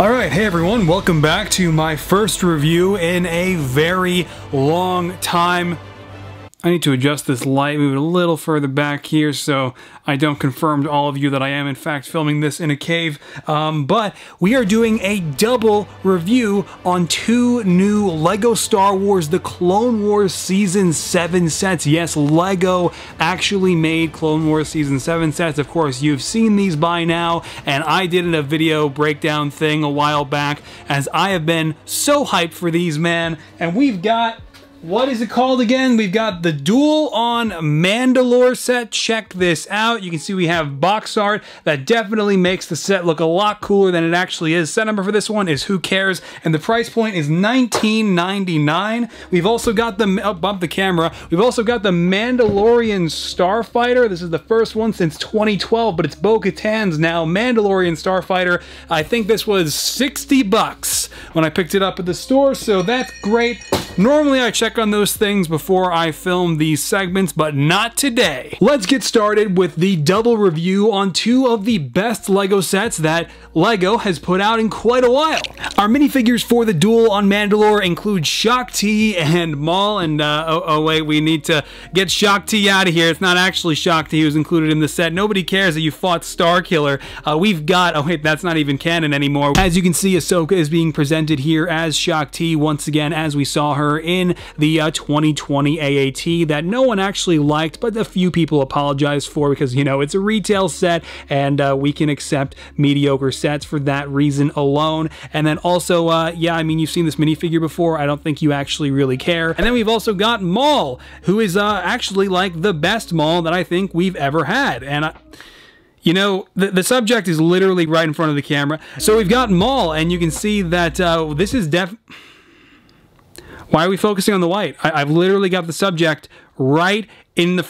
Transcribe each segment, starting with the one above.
Alright, hey everyone, welcome back to my first review in a very long time. I need to adjust this light, move it a little further back here so I don't confirm to all of you that I am in fact filming this in a cave. But we are doing a double review on two new LEGO Star Wars The Clone Wars Season 7 sets. Yes, LEGO actually made Clone Wars Season 7 sets. Of course, you've seen these by now, and I did a video breakdown thing a while back as I have been so hyped for these, man. And we've got... what is it called again? We've got the Duel on Mandalore set. Check this out. You can see we have box art that definitely makes the set look a lot cooler than it actually is. Set number for this one is Who Cares? And the price point is $19.99. We've also got the, oh, bump the camera. We've also got the Mandalorian Starfighter. This is the first one since 2012, but it's bo-katan's now. Mandalorian Starfighter. I think this was 60 bucks when I picked it up at the store, so that's great. Normally I check on those things before I film these segments, but not today. Let's get started with the double review on two of the best LEGO sets that LEGO has put out in quite a while. Our minifigures for the Duel on Mandalore include Shaak Ti and Maul, and oh wait, we need to get Shaak Ti out of here. It's not actually Shaak Ti who's included in the set. Nobody cares that you fought Starkiller. We've got, oh wait, that's not even canon anymore. As you can see, Ahsoka is being presented here as Shaak Ti once again, as we saw her in the 2020 AAT that no one actually liked, but a few people apologized for because, you know, it's a retail set and we can accept mediocre sets for that reason alone. And then also, yeah, I mean, you've seen this minifigure before. I don't think you actually really care. And then we've also got Maul, who is actually like the best Maul that I think we've ever had. And you know, the subject is literally right in front of the camera. So we've got Maul, and you can see that this is why are we focusing on the white? I've literally got the subject right in the...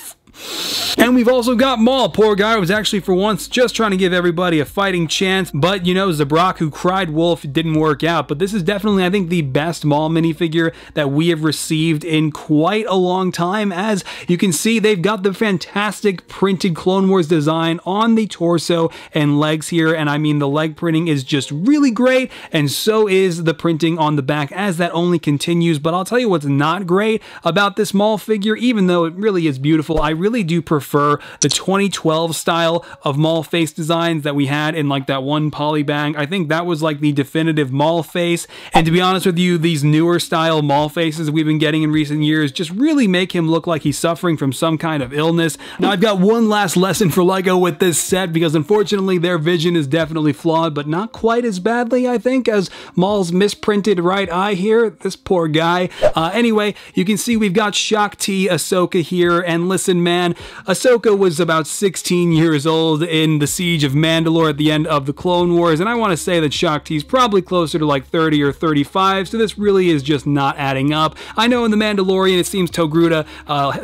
And we've also got Maul. Poor guy was actually for once just trying to give everybody a fighting chance, but you know, Zabrak who cried wolf, it didn't work out. But this is definitely, I think, the best Maul minifigure that we have received in quite a long time. As you can see, they've got the fantastic printed Clone Wars design on the torso and legs here, and I mean, the leg printing is just really great, and so is the printing on the back as that only continues. But I'll tell you what's not great about this Maul figure, even though it really is beautiful. I really do prefer the 2012 style of Maul face designs that we had in like that one polybag. I think that was like the definitive Maul face, and to be honest with you, these newer style Maul faces we've been getting in recent years just really make him look like he's suffering from some kind of illness. Now I've got one last lesson for LEGO with this set, because unfortunately their vision is definitely flawed, but not quite as badly, I think, as Maul's misprinted right eye here. This poor guy. Anyway, you can see we've got Shaak Ti, Ahsoka here, and listen, man, Ahsoka was about 16 years old in the Siege of Mandalore at the end of the Clone Wars, and I want to say that Shaak Ti's probably closer to like 30 or 35, so this really is just not adding up. I know in the Mandalorian it seems Togruta,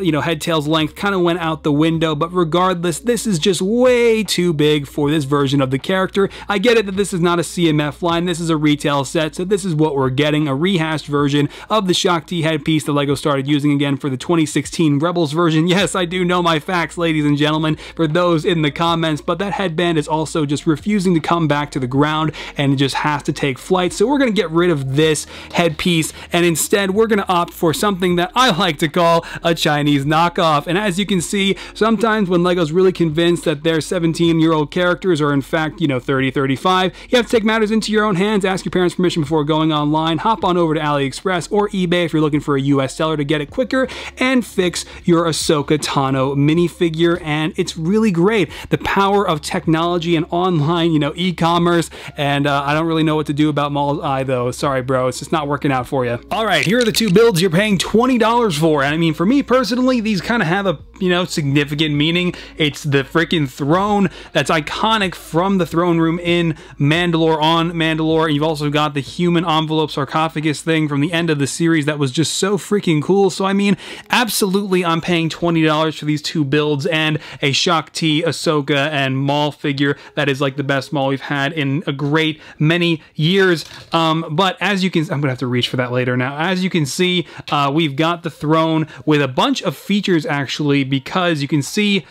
you know, head tail's length kind of went out the window, but regardless, this is just way too big for this version of the character. I get it that this is not a CMF line, this is a retail set, so this is what we're getting, a rehashed version of the Shaak Ti headpiece that LEGO started using again for the 2016 Rebels version. Yes, I do know my facts, ladies and gentlemen, for those in the comments, but that headband is also just refusing to come back to the ground and it just has to take flight. So we're going to get rid of this headpiece, and instead we're going to opt for something that I like to call a Chinese knockoff. And as you can see, sometimes when LEGO's really convinced that their 17-year-old characters are in fact, you know, 30, 35, you have to take matters into your own hands, ask your parents' permission before going online, hop on over to AliExpress or eBay if you're looking for a US seller to get it quicker, and fix your Ahsoka Tano minifigure. And it's really great. The power of technology and online, you know, e-commerce, and I don't really know what to do about Maul's eye though. Sorry, bro, it's just not working out for you. All right, here are the two builds you're paying $20 for, and I mean, for me personally, these kind of have a, you know, significant meaning. It's the freaking throne that's iconic from the throne room in Mandalore on Mandalore, and you've also got the human envelope sarcophagus thing from the end of the series that was just so freaking cool. So I mean, absolutely, I'm paying $20 for these two builds and a Shaak Ti, Ahsoka, and Maul figure that is like the best Maul we've had in a great many years. But as you can, I'm gonna have to reach for that later now. As you can see, we've got the throne with a bunch of features actually, because you can see,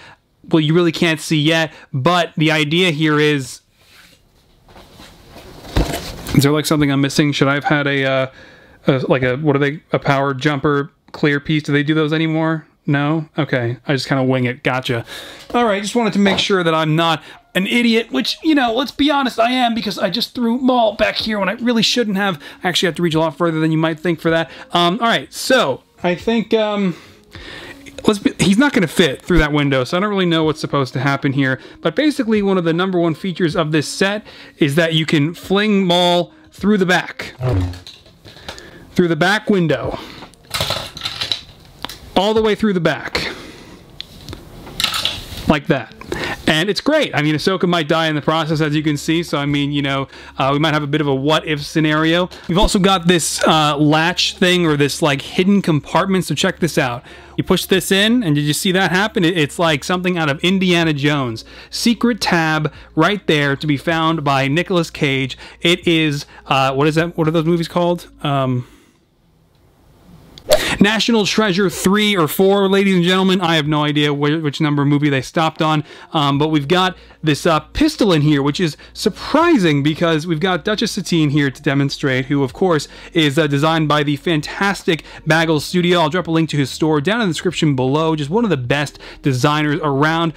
well, you really can't see yet, but the idea here is Is there like something I'm missing? Should I have had a what are they, a power jumper clear piece? Do they do those anymore? No? Okay, I just kind of wing it. Gotcha. All right, just wanted to make sure that I'm not an idiot, which, you know, let's be honest, I am, because I just threw Maul back here when I really shouldn't have. I actually have to reach a lot further than you might think for that. All right, so I think he's not going to fit through that window, so I don't really know what's supposed to happen here. But basically, one of the #1 features of this set is that you can fling Maul through the back. Through the back window. All the way through the back. Like that. And it's great. I mean, Ahsoka might die in the process, as you can see. So, I mean, you know, we might have a bit of a what-if scenario. We've also got this latch thing, or this, like, hidden compartment. So check this out. You push this in, and did you see that happen? It's like something out of Indiana Jones. Secret tab right there to be found by Nicolas Cage. It is, what is that? What are those movies called? National Treasure 3 or 4, ladies and gentlemen. I have no idea which number movie they stopped on, but we've got this pistol in here, which is surprising because we've got Duchess Satine here to demonstrate, who, of course, is designed by the fantastic Bagel Studio. I'll drop a link to his store down in the description below. Just one of the best designers around.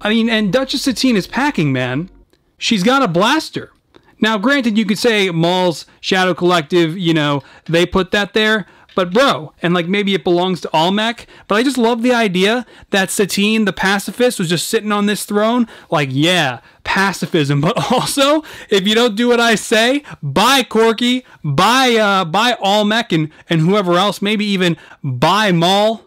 I mean, and Duchess Satine is packing, man. She's got a blaster. Now, granted, you could say Maul's Shadow Collective, you know, they put that there. But bro, and like maybe it belongs to Almec, but I just love the idea that Satine, the pacifist, was just sitting on this throne. Like, yeah, pacifism, but also, if you don't do what I say, buy Corky, buy Almec and whoever else, maybe even buy Maul.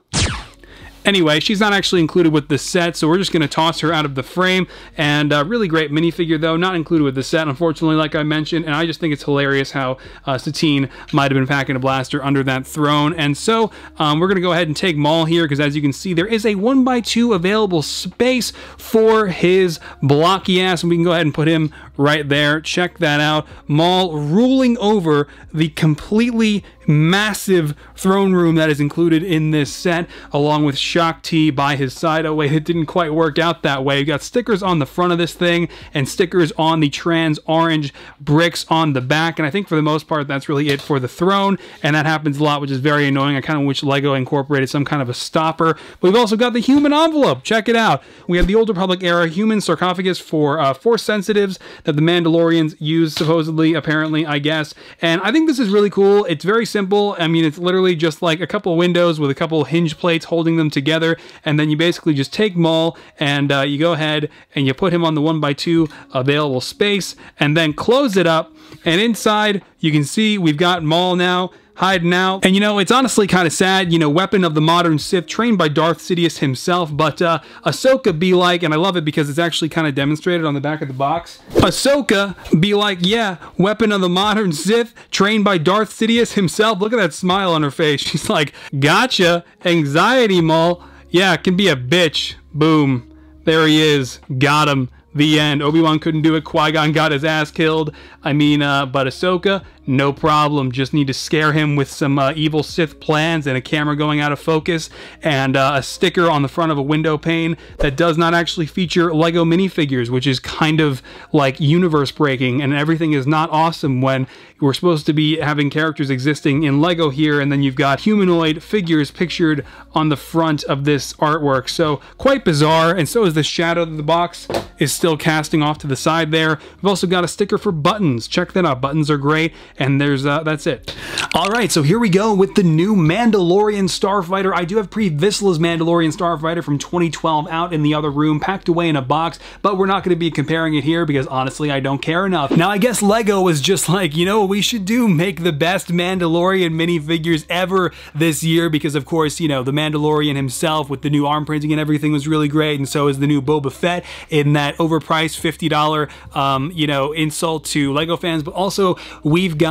Anyway, she's not actually included with the set, so we're just going to toss her out of the frame. And really great minifigure, though, not included with the set, unfortunately, like I mentioned. And I just think it's hilarious how Satine might have been packing a blaster under that throne. And so we're going to go ahead and take Maul here, because as you can see, there is a 1x2 available space for his blocky ass, and we can go ahead and put him right there. Check that out. Maul ruling over the completely massive throne room that is included in this set, along with Shock T by his side. Oh wait, it didn't quite work out that way. You got stickers on the front of this thing and stickers on the trans orange bricks on the back, and I think for the most part that's really it for the throne, and that happens a lot, which is very annoying. I kind of wish LEGO incorporated some kind of a stopper. But we've also got the human envelope. Check it out. We have the Old Republic era human sarcophagus for Force sensitives that the Mandalorians use, supposedly, apparently, I guess. And I think this is really cool. It's very simple. I mean, it's literally just like a couple of windows with a couple of hinge plates holding them together, and then you basically just take Maul and you go ahead and you put him on the 1x2 available space and then close it up, and inside you can see we've got Maul now hiding out. And you know, it's honestly kind of sad, you know, weapon of the modern Sith, trained by Darth Sidious himself, but Ahsoka be like, and I love it because it's actually kind of demonstrated on the back of the box, Ahsoka be like, yeah, weapon of the modern Sith, trained by Darth Sidious himself. Look at that smile on her face. She's like, gotcha, anxiety, Maul. Yeah, it can be a bitch. Boom. There he is. Got him. The end. Obi-Wan couldn't do it. Qui-Gon got his ass killed. I mean, but Ahsoka, no problem. Just need to scare him with some evil Sith plans and a camera going out of focus and a sticker on the front of a window pane that does not actually feature LEGO minifigures, which is kind of like universe breaking, and everything is not awesome when we're supposed to be having characters existing in LEGO here, and then you've got humanoid figures pictured on the front of this artwork. So quite bizarre, and so is the shadow that the box is still casting off to the side there. We've also got a sticker for buttons. Check that out. Buttons are great. And there's that's it. All right, so here we go with the new Mandalorian Starfighter. I do have pre-Vizsla's Mandalorian Starfighter from 2012 out in the other room, packed away in a box, but we're not going to be comparing it here because honestly, I don't care enough. Now, I guess LEGO was just like, you know what we should do? Make the best Mandalorian minifigures ever this year, because of course, you know, the Mandalorian himself with the new arm printing and everything was really great, and so is the new Boba Fett in that overpriced $50, you know, insult to LEGO fans. But also, we've got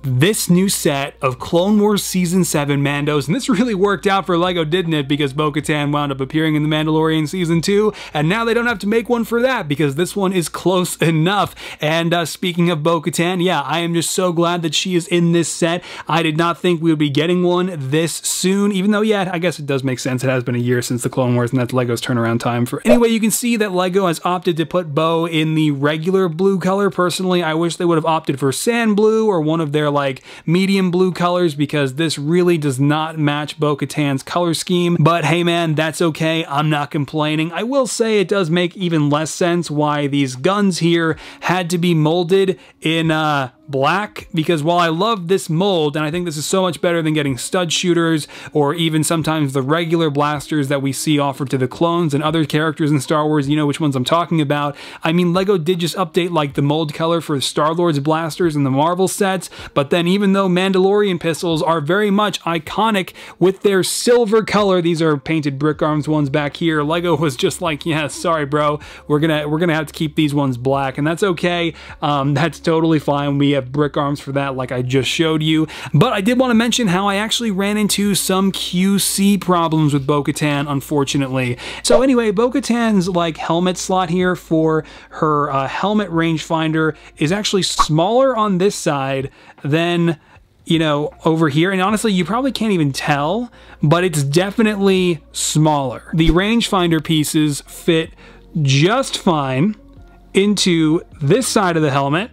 this new set of Clone Wars Season 7 Mandos, and this really worked out for LEGO, didn't it? Because Bo-Katan wound up appearing in The Mandalorian Season 2, and now they don't have to make one for that because this one is close enough. And speaking of Bo-Katan, yeah, I am just so glad that she is in this set. I did not think we would be getting one this soon, even though, yeah, I guess it does make sense. It has been a year since the Clone Wars, and that's LEGO's turnaround time for. Anyway, you can see that LEGO has opted to put Bo in the regular blue color. Personally, I wish they would have opted for sand blue or one of their like medium blue colors, because this really does not match Bo-Katan's color scheme. But hey man, that's okay. I'm not complaining. I will say it does make even less sense why these guns here had to be molded in black, because while I love this mold, and I think this is so much better than getting stud shooters or even sometimes the regular blasters that we see offered to the clones and other characters in Star Wars, you know which ones I'm talking about. I mean, LEGO did just update like the mold color for Star-Lord's blasters in the Marvel sets, but then even though Mandalorian pistols are very much iconic with their silver color, these are painted brick arms ones back here, LEGO was just like, yeah, sorry bro, we're gonna have to keep these ones black, and that's okay. That's totally fine. We have brick arms for that like I just showed you. But I did want to mention how I actually ran into some QC problems with Bo-Katan, unfortunately. So anyway, Bo-Katan's like helmet slot here for her helmet rangefinder is actually smaller on this side than, you know, over here. And honestly, you probably can't even tell, but it's definitely smaller. The rangefinder pieces fit just fine into this side of the helmet,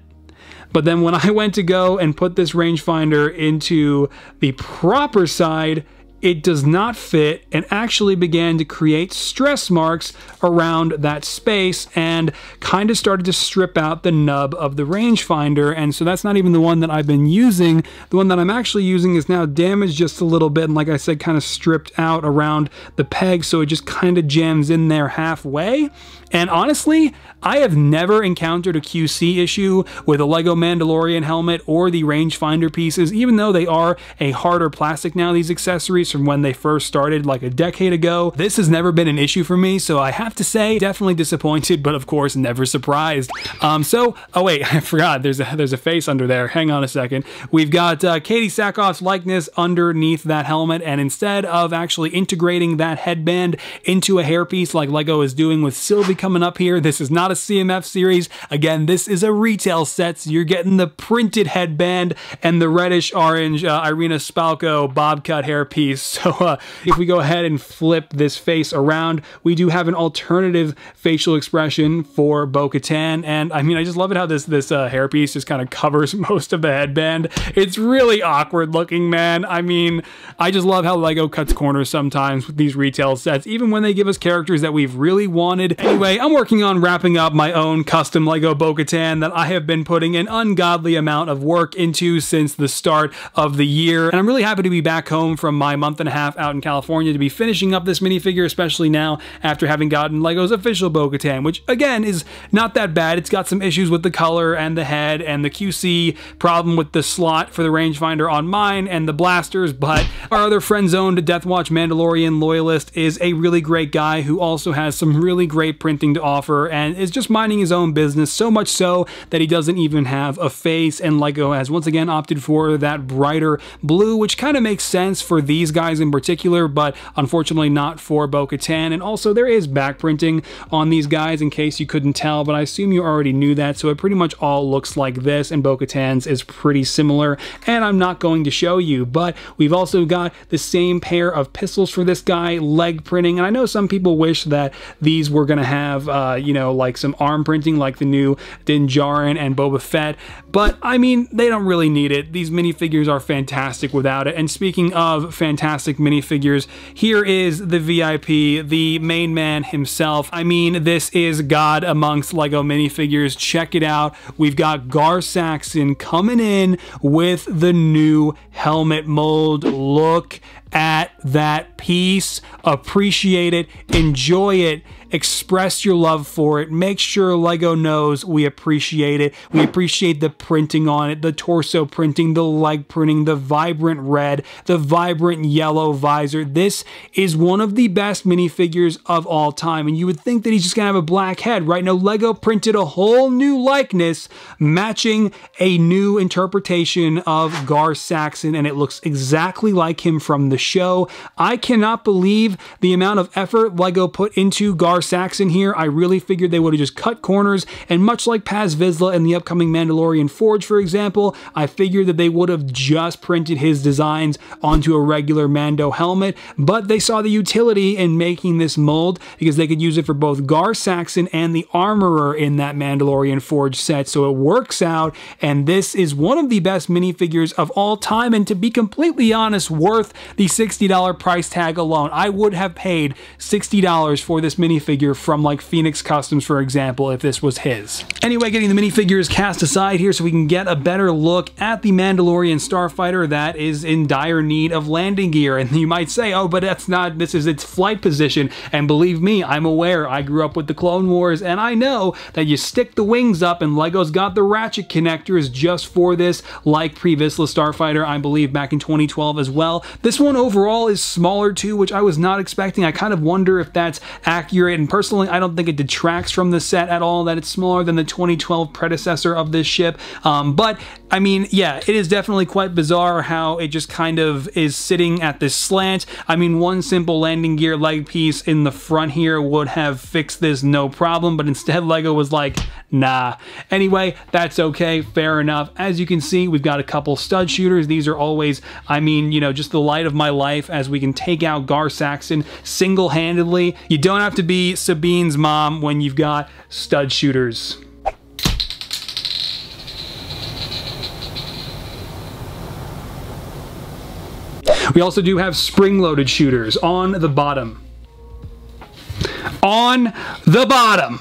but then when I went to go and put this rangefinder into the proper side, it does not fit and actually began to create stress marks around that space and kind of started to strip out the nub of the rangefinder. And so that's not even the one that I've been using. The one that I'm actually using is now damaged just a little bit, and like I said, kind of stripped out around the peg, so it just kind of jams in there halfway. And honestly, I have never encountered a QC issue with a LEGO Mandalorian helmet or the rangefinder pieces, even though they are a harder plastic now, these accessories, from when they first started like a decade ago. This has never been an issue for me, so I have to say, definitely disappointed, but of course, never surprised. Oh wait, I forgot, there's a face under there. Hang on a second. We've got Katie Sackhoff's likeness underneath that helmet, and instead of actually integrating that headband into a hairpiece like LEGO is doing with Sylvie coming up here, this is not a CMF series. Again, this is a retail set, so you're getting the printed headband and the reddish orange Irina Spalko bob cut hairpiece. So if we go ahead and flip this face around, we do have an alternative facial expression for Bo-Katan, and I mean, I just love it how this hairpiece just kind of covers most of the headband. It's really awkward looking, man. I mean, I just love how LEGO cuts corners sometimes with these retail sets, even when they give us characters that we've really wanted. Anyway, I'm working on wrapping up my own custom LEGO Bo-Katan that I have been putting an ungodly amount of work into since the start of the year, and I'm really happy to be back home from my month and a half out in California to be finishing up this minifigure, especially now after having gotten LEGO's official Bo-Katan, which again is not that bad. It's got some issues with the color and the head and the QC problem with the slot for the rangefinder on mine and the blasters, but our other friend-zoned Deathwatch Mandalorian loyalist is a really great guy who also has some really great printing to offer and is just minding his own business, so much so that he doesn't even have a face, and LEGO has once again opted for that brighter blue, which kind of makes sense for these guys in particular, but unfortunately not for Bo-Katan. And also there is back printing on these guys in case you couldn't tell, but I assume you already knew that, so it pretty much all looks like this, and Bo-Katan's is pretty similar, and I'm not going to show you. But we've also got the same pair of pistols for this guy, leg printing, and I know some people wish that these were going to have, you know, like some arm printing like the new Din Djarin and Boba Fett, but I mean, they don't really need it. These minifigures are fantastic without it. And speaking of fantastic minifigures, here is the VIP, the main man himself. I mean, this is God amongst LEGO minifigures. Check it out. We've got Gar Saxon coming in with the new helmet mold. Look at that piece. Appreciate it, enjoy it, express your love for it. Make sure LEGO knows we appreciate it. We appreciate the printing on it, the torso printing, the leg printing, the vibrant red, the vibrant yellow visor. This is one of the best minifigures of all time, and you would think that he's just gonna have a black head, right? No, LEGO printed a whole new likeness matching a new interpretation of Gar Saxon, and it looks exactly like him from the show. I cannot believe the amount of effort LEGO put into Gar Saxon here. I really figured they would have just cut corners, and much like Paz Vizsla in the upcoming Mandalorian Forge, for example, I figured that they would have just printed his designs onto a regular Mando helmet, but they saw the utility in making this mold because they could use it for both Gar Saxon and the Armorer in that Mandalorian Forge set, so it works out, and this is one of the best minifigures of all time, and to be completely honest, worth the $60 price tag alone. I would have paid $60 for this minifigure from like Phoenix Customs, for example, if this was his. Anyway, getting the minifigures cast aside here so we can get a better look at the Mandalorian Starfighter that is in dire need of landing gear. And you might say, oh, but that's not, this is its flight position. And believe me, I'm aware. I grew up with the Clone Wars, and I know that you stick the wings up, and LEGO's got the ratchet connectors just for this, like pre-Vizsla Starfighter, I believe, back in 2012 as well. This one overall is smaller too, which I was not expecting. I kind of wonder if that's accurate, and personally, I don't think it detracts from the set at all that it's smaller than the 2012 predecessor of this ship. But, I mean, yeah, it is definitely quite bizarre how it just kind of is sitting at this slant. I mean, one simple landing gear leg piece in the front here would have fixed this no problem, but instead LEGO was like, nah. Anyway, that's okay, fair enough. As you can see, we've got a couple stud shooters. These are always, I mean, you know, just the light of my life as we can take out Gar Saxon single-handedly. You don't have to be Sabine's mom when you've got stud shooters. We also do have spring-loaded shooters on the bottom. On the bottom!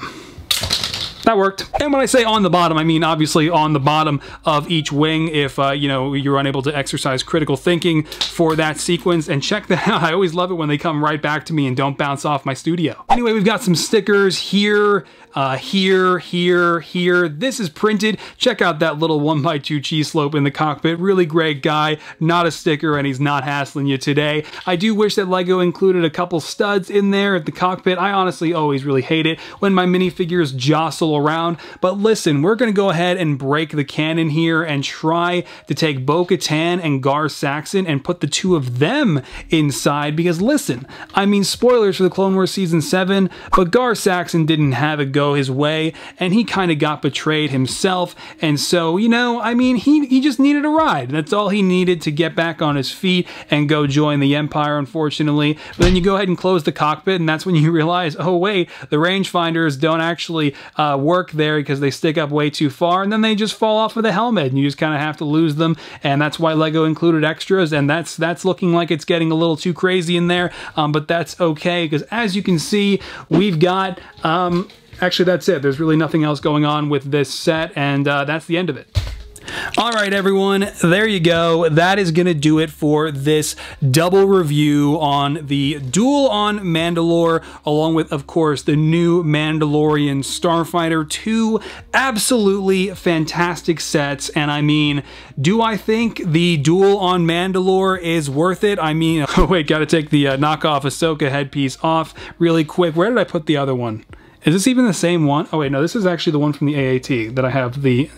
That worked. And when I say on the bottom, I mean obviously on the bottom of each wing if, you know, you're unable to exercise critical thinking for that sequence. And check that out. I always love it when they come right back to me and don't bounce off my studio. Anyway, we've got some stickers here, here. This is printed. Check out that little 1x2 cheese slope in the cockpit. Really great guy. Not a sticker, and he's not hassling you today. I do wish that LEGO included a couple studs in there at the cockpit. I honestly always really hate it when my minifigures jostle around. But listen, we're going to go ahead and break the canon here and try to take bo-katan and Gar Saxon and put the two of them inside, because listen, I mean, spoilers for the Clone Wars Season 7, but Gar Saxon didn't have it go his way, and he kind of got betrayed himself, and so, you know, I mean, he just needed a ride. That's all he needed to get back on his feet and go join the Empire, unfortunately. But then you go ahead and close the cockpit, and that's when you realize, oh wait, the rangefinders don't actually work there because they stick up way too far, and then they just fall off of the helmet, and you just kind of have to lose them, and that's why LEGO included extras, and that's looking like it's getting a little too crazy in there, but that's okay, because as you can see, we've got, actually that's it. There's really nothing else going on with this set, and that's the end of it. Alright everyone, there you go. That is going to do it for this double review on the Duel on Mandalore, along with, of course, the new Mandalorian Starfighter. Two absolutely fantastic sets, and I mean, do I think the Duel on Mandalore is worth it? I mean, oh wait, gotta take the knockoff Ahsoka headpiece off really quick. Where did I put the other one? Is this even the same one? Oh wait, no, this is actually the one from the AAT that I have the...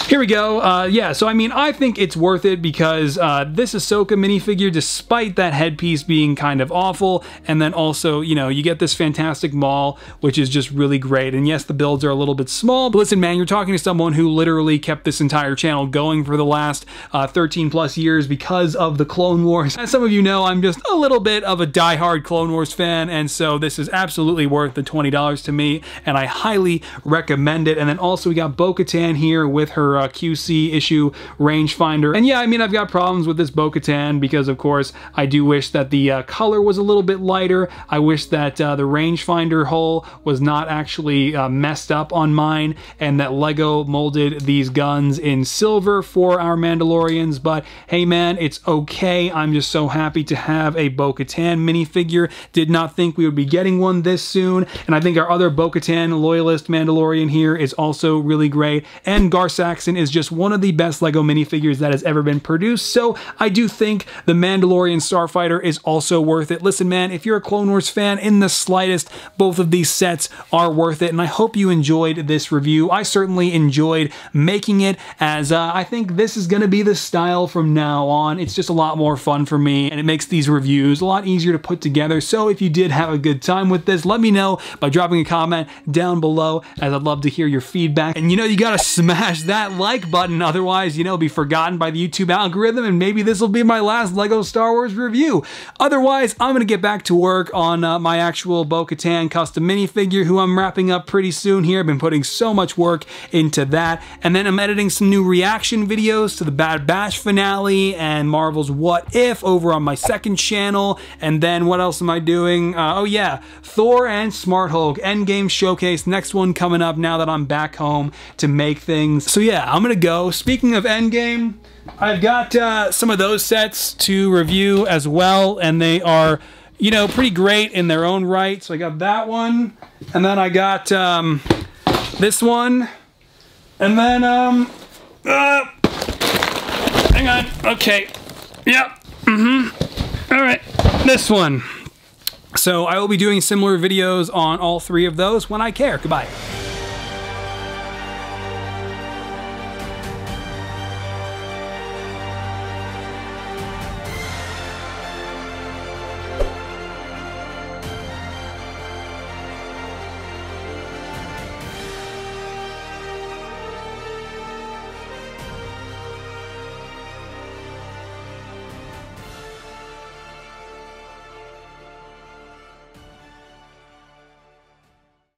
Here we go. Yeah, so I mean, I think it's worth it because this Ahsoka minifigure, despite that headpiece being kind of awful, and then also, you know, you get this fantastic Maul, which is just really great. And yes, the builds are a little bit small, but listen, man, you're talking to someone who literally kept this entire channel going for the last 13 plus years because of the Clone Wars. As some of you know, I'm just a little bit of a diehard Clone Wars fan, and so this is absolutely worth the $20 to me, and I highly recommend it. And then also we got bo-katan here with her for QC issue rangefinder. And yeah, I mean, I've got problems with this bo-katan because, of course, I do wish that the color was a little bit lighter. I wish that the rangefinder hole was not actually messed up on mine, and that Lego molded these guns in silver for our Mandalorians. But hey man, it's okay. I'm just so happy to have a bo-katan minifigure. Did not think we would be getting one this soon, and I think our other bo-katan loyalist Mandalorian here is also really great, and Gar Saxon is just one of the best Lego minifigures that has ever been produced. So I do think the Mandalorian Starfighter is also worth it. Listen man, if you're a Clone Wars fan in the slightest, both of these sets are worth it, and I hope you enjoyed this review. I certainly enjoyed making it, as I think this is going to be the style from now on. It's just a lot more fun for me, and it makes these reviews a lot easier to put together. So if you did have a good time with this, let me know by dropping a comment down below, as I'd love to hear your feedback. And you know, you gotta smash that like button, otherwise, you know, be forgotten by the YouTube algorithm, and maybe this will be my last Lego Star Wars review. Otherwise, I'm gonna get back to work on my actual bo-katan custom minifigure, who I'm wrapping up pretty soon here. I've been putting so much work into that, and then I'm editing some new reaction videos to the Bad Batch finale and Marvel's What If over on my second channel. And then what else am I doing? Oh yeah, Thor and Smart Hulk Endgame Showcase, next one coming up now that I'm back home to make things. So yeah, I'm gonna go. Speaking of Endgame, I've got some of those sets to review as well, and they are, you know, pretty great in their own right. So I got that one, and then I got this one, and then hang on, okay, yep, all right, this one. So I will be doing similar videos on all three of those when I care. Goodbye.